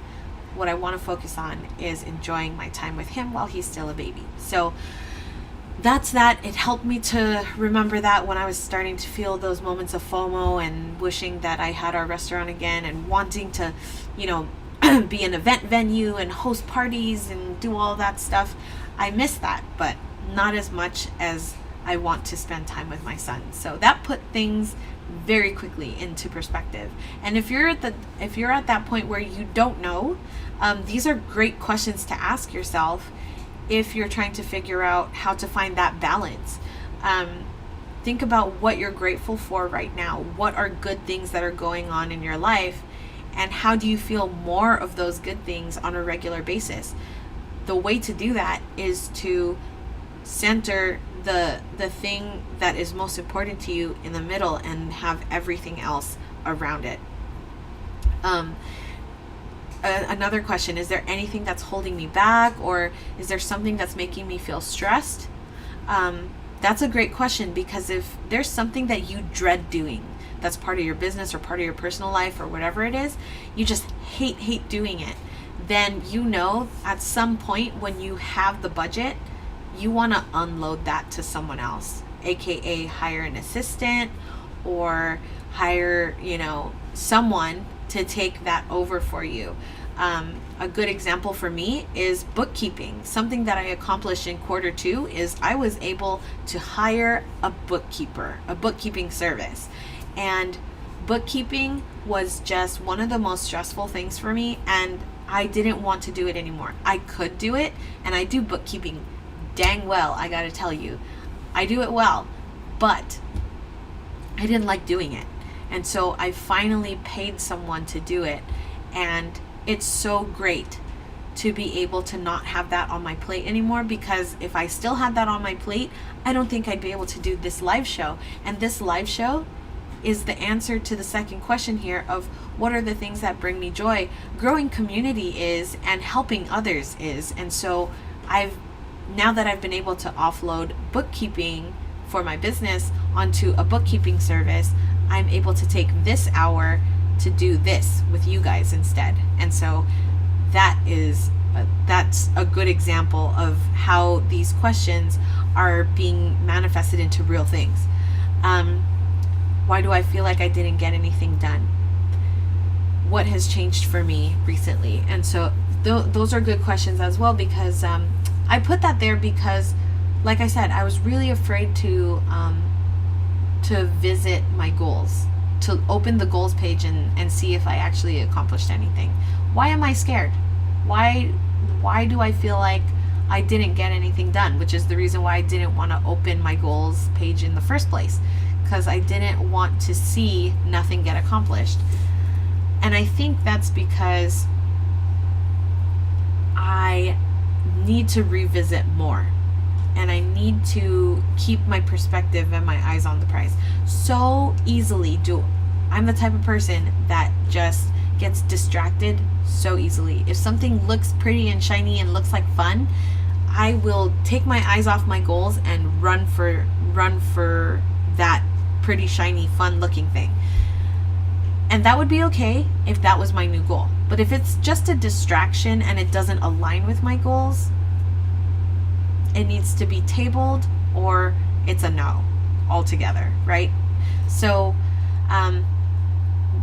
what I want to focus on is enjoying my time with him while he's still a baby. So that's that. It helped me to remember that when I was starting to feel those moments of FOMO and wishing that I had our restaurant again and wanting to, be an event venue and host parties and do all that stuff. I miss that, but not as much as I want to spend time with my son. So that put things very quickly into perspective. And if you're at that point where you don't know, these are great questions to ask yourself if you're trying to figure out how to find that balance. Think about what you're grateful for right now. What are good things that are going on in your life, and how do you feel more of those good things on a regular basis? The way to do that is to center the thing that is most important to you in the middle and have everything else around it. Another question, is there anything that's holding me back, or is there something that's making me feel stressed? That's a great question, because if there's something that you dread doing that's part of your business or part of your personal life or whatever it is, you just hate doing it, then at some point when you have the budget, you want to unload that to someone else, aka hire an assistant or hire someone to take that over for you. A good example for me is bookkeeping. Something that I accomplished in Q2 is I was able to hire a bookkeeper, a bookkeeping service. And bookkeeping was just one of the most stressful things for me, and I didn't want to do it anymore. I could do it, and I do bookkeeping dang well, I gotta tell you. I do it well, but I didn't like doing it. And so I finally paid someone to do it, and it's so great to be able to not have that on my plate anymore, because if I still had that on my plate, I don't think I'd be able to do this live show. And this live show is the answer to the second question here of what are the things that bring me joy. Growing community is, and helping others is. And so now that I've been able to offload bookkeeping for my business onto a bookkeeping service, I'm able to take this hour to do this with you guys instead. And so that's a good example of how these questions are being manifested into real things. Why do I feel like I didn't get anything done? What has changed for me recently? And so those are good questions as well, because I put that there because, like I said, I was really afraid to visit my goals, to open the goals page and see if I actually accomplished anything. Why am I scared? Why do I feel like I didn't get anything done? Which is the reason why I didn't want to open my goals page in the first place, because I didn't want to see nothing get accomplished. And I think that's because I need to revisit more, and I need to keep my perspective and my eyes on the prize. I'm the type of person that just gets distracted so easily. If something looks pretty and shiny and looks like fun, I will take my eyes off my goals and run for that pretty shiny fun looking thing. And that would be okay if that was my new goal. But if it's just a distraction and it doesn't align with my goals, it needs to be tabled, or it's a no altogether, right? So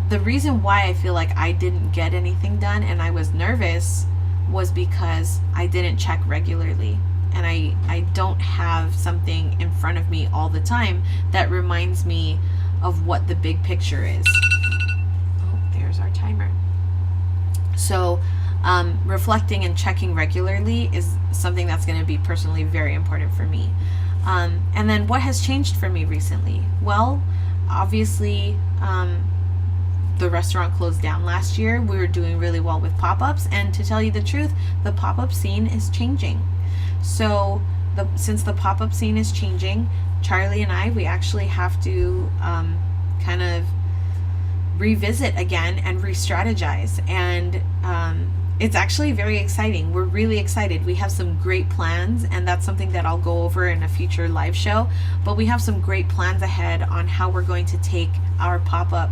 the reason why I feel like I didn't get anything done and I was nervous was because I didn't check regularly. And I don't have something in front of me all the time that reminds me of what the big picture is. Oh, there's our timer. So reflecting and checking regularly is something that's going to be personally very important for me. And then what has changed for me recently? Well, obviously, the restaurant closed down last year. We were doing really well with pop-ups, and to tell you the truth, the pop-up scene is changing. So since the pop-up scene is changing, Charlie and we actually have to kind of revisit again and re-strategize. And it's actually very exciting. We're really excited. We have some great plans, and that's something that I'll go over in a future live show. But we have some great plans ahead on how we're going to take our pop-up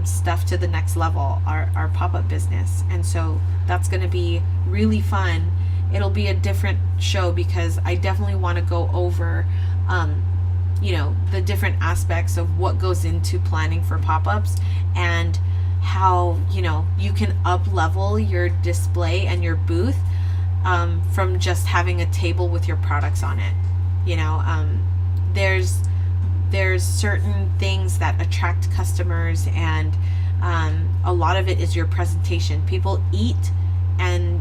stuff to the next level, our pop-up business. And so that's going to be really fun. It'll be a different show because I definitely want to go over the different aspects of what goes into planning for pop-ups, and how you can up level your display and your booth from just having a table with your products on it. There's certain things that attract customers, and a lot of it is your presentation. People eat and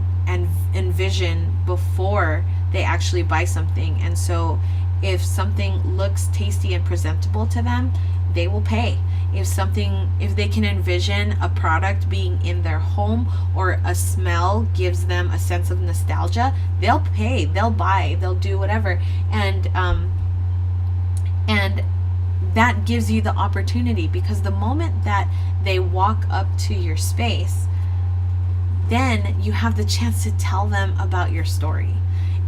envision before they actually buy something, and so if something looks tasty and presentable to them, they will pay. If they can envision a product being in their home, or a smell gives them a sense of nostalgia, they'll pay, they'll buy, they'll do whatever. And that gives you the opportunity, because the moment that they walk up to your space, then you have the chance to tell them about your story.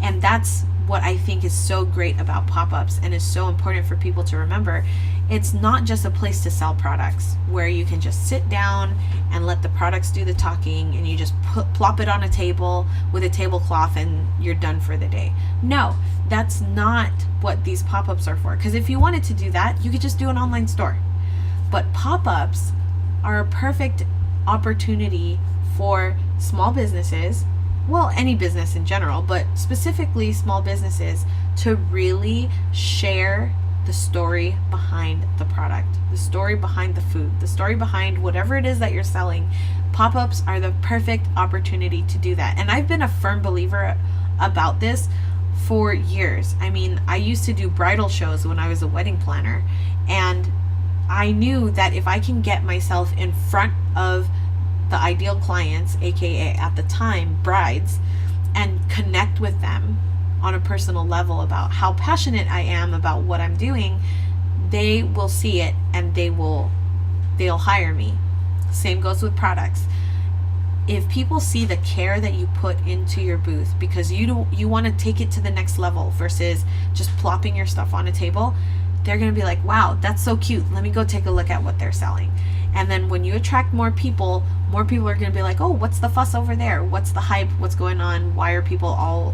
And that's what I think is so great about pop-ups and is so important for people to remember. It's not just a place to sell products where you can just sit down and let the products do the talking and you just plop it on a table with a tablecloth and you're done for the day. No, that's not what these pop-ups are for. Because if you wanted to do that, you could just do an online store. But pop-ups are a perfect opportunity for small businesses, well, any business in general, but specifically small businesses, to really share the story behind the product, the story behind the food, the story behind whatever it is that you're selling. Pop-ups are the perfect opportunity to do that. And I've been a firm believer about this for years. I mean, I used to do bridal shows when I was a wedding planner, and I knew that if I can get myself in front of the ideal clients, aka at the time brides, and connect with them on a personal level about how passionate I am about what I'm doing, they will see it and they'll hire me. Same goes with products. If people see the care that you put into your booth, because you want to take it to the next level versus just plopping your stuff on a table, they're going to be like, wow, that's so cute. Let me go take a look at what they're selling. And then when you attract more people are going to be like, oh, what's the fuss over there? What's the hype? What's going on? Why are people all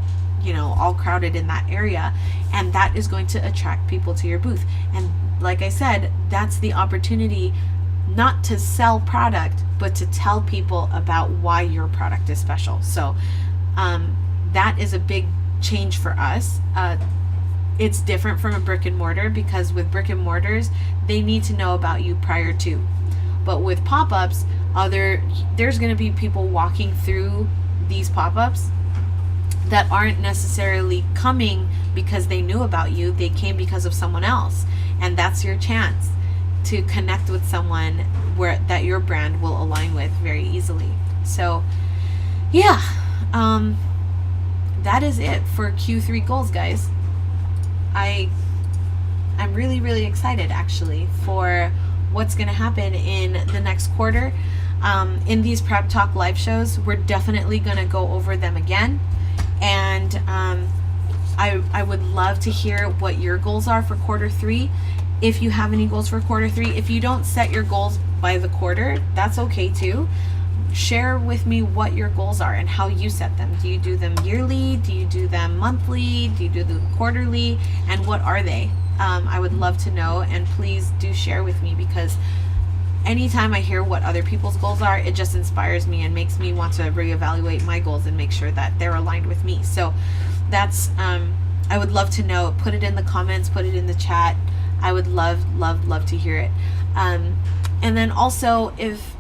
crowded in that area? And that is going to attract people to your booth. And like I said, that's the opportunity not to sell product, but to tell people about why your product is special. So that is a big change for us. It's different from a brick and mortar, because with brick and mortars, they need to know about you prior to. But with pop-ups, there's going to be people walking through these pop-ups that aren't necessarily coming because they knew about you. They came because of someone else. And that's your chance to connect with someone that your brand will align with very easily. So yeah, that is it for Q3 goals, guys. I'm really, really excited actually for what's going to happen in the next quarter. In these Prep Talk live shows, we're definitely going to go over them again. And I would love to hear what your goals are for quarter 3. If you have any goals for quarter 3, if you don't set your goals by the quarter, that's okay too. Share with me what your goals are and how you set them. Do you do them yearly? Do you do them monthly? Do you do them quarterly? And what are they? I would love to know, and please do share with me, because anytime I hear what other people's goals are, it just inspires me and makes me want to reevaluate my goals and make sure that they're aligned with me. So that's, I would love to know. Put it in the comments, put it in the chat. I would love to hear it. And then also, if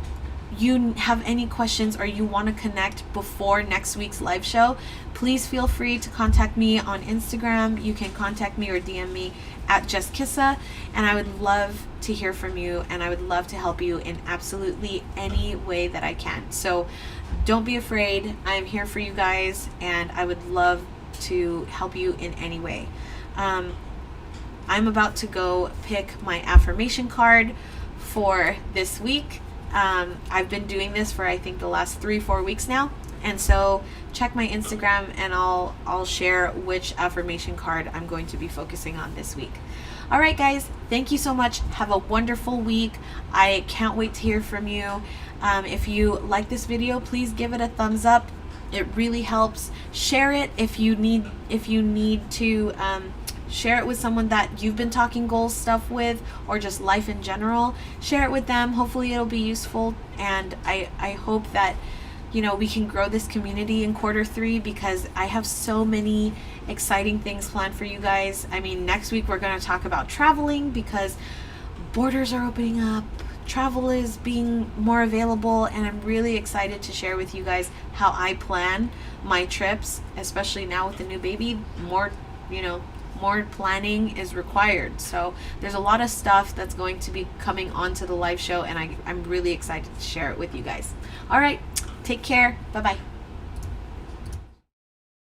you have any questions or you want to connect before next week's live show, please feel free to contact me on Instagram. You can contact me or DM me at JustKissa, and I would love to hear from you, and I would love to help you in absolutely any way that I can. So don't be afraid. I'm here for you guys, and I would love to help you in any way. I'm about to go pick my affirmation card for this week. I've been doing this for I think the last 3-4 weeks now, and so check my Instagram and I'll share which affirmation card I'm going to be focusing on this week. All right, guys, thank you so much. Have a wonderful week. I can't wait to hear from you. If you like this video, please give it a thumbs up. It really helps. Share it if you need to. Share it with someone that you've been talking goals stuff with, or just life in general. Share it with them. Hopefully it'll be useful, and I hope that we can grow this community in quarter 3, because I have so many exciting things planned for you guys. I mean, next week we're going to talk about traveling, because borders are opening up, travel is being more available, and I'm really excited to share with you guys how I plan my trips, especially now with the new baby. More planning is required. So there's a lot of stuff that's going to be coming onto the live show, and I'm really excited to share it with you guys. All right, take care. Bye-bye.